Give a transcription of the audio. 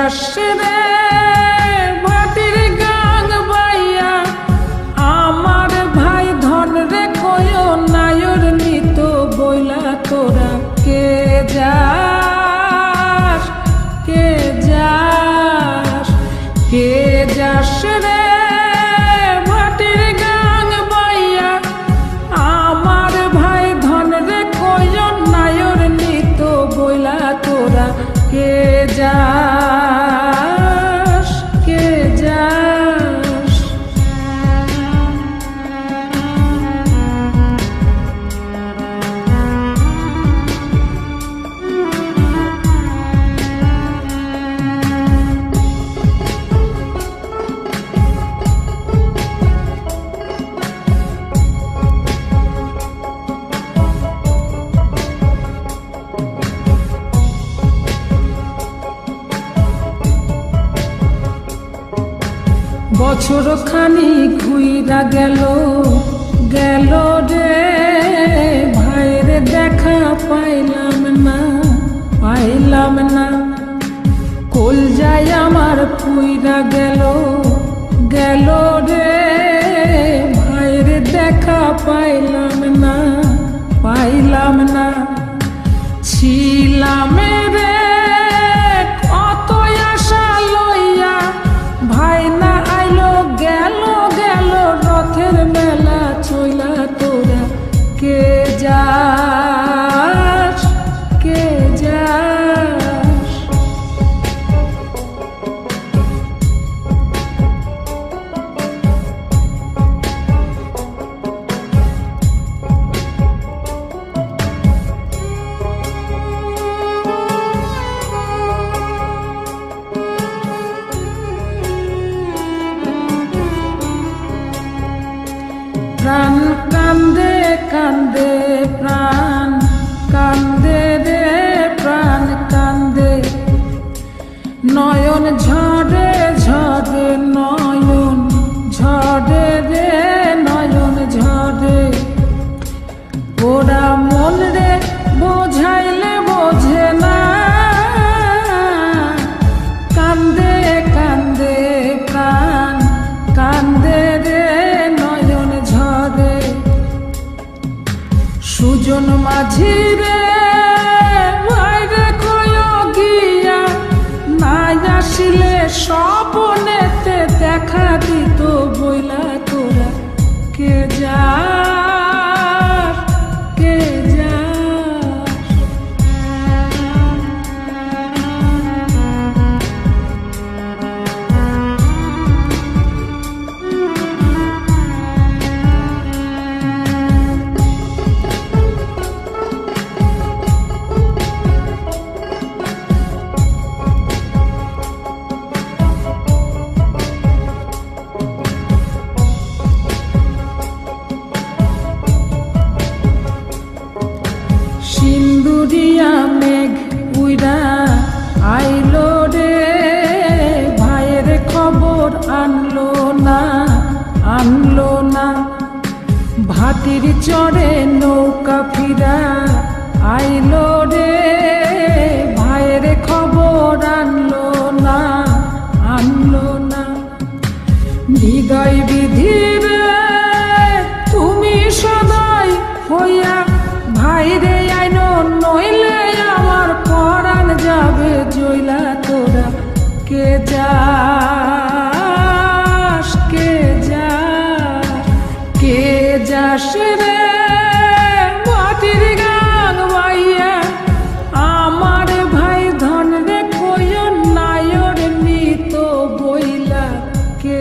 যাস রে ভাটির গাং বাইয়া আমার ভাই ধন রে কয় নায়র নিত বইলা তোরা কে যাস কে যাস কে যাস রে ভাটির গাং বাইয়া আমার ভাই ধন রে কয় নায়র নিত বইলা তোরা কে যাস কে যাস বছর খানি ঘুইরা গেল গেল রে ভাইয়ের দেখা পাইলাম না কল যায় আমার পুইরা গেল গেল রে ভাইয়ের দেখা পাইলাম না ছিলাম রে কত আশা লইয়া ভাই না আইলো গেল গেল রথের মেলা চইলা তোরা কে যাস কে যাস প্রাণ কান্দে কান্দে প্রাণ কান্দে রে প্রাণ কান্দে নয়ন ঝরে ঝরে নয়ন ঝরে রে নয়ন ঝরে ওরা মন রে বোঝাইলে বোঝে না কান্দে কান্দে প্রাণ কান্দে রে সুজন মাঝি রে ভাইরে কয় গিয়া নাই আসিলে স্বপনেতে দেখা দিত বইলা তোরা কে যাস কে যাস সিন্দুরিয়া মেঘ উইরা আইলো রে ভাইয়ের খবর আনলো না ভাটির চড়ে নৌকা ফিরা আইলো রে ভাইয়ের খবর আনলো না হৃদয় বিধির তুমি সদাই হইয়া ভাইরে আইনো নইলে আমার পরাণ যাবে জইলা তোরা কে যাস কে যাস কে যাস রে মাটির গাং বাইয়া আমার ভাই ধন রে কয় নায়র নিত বইলা কে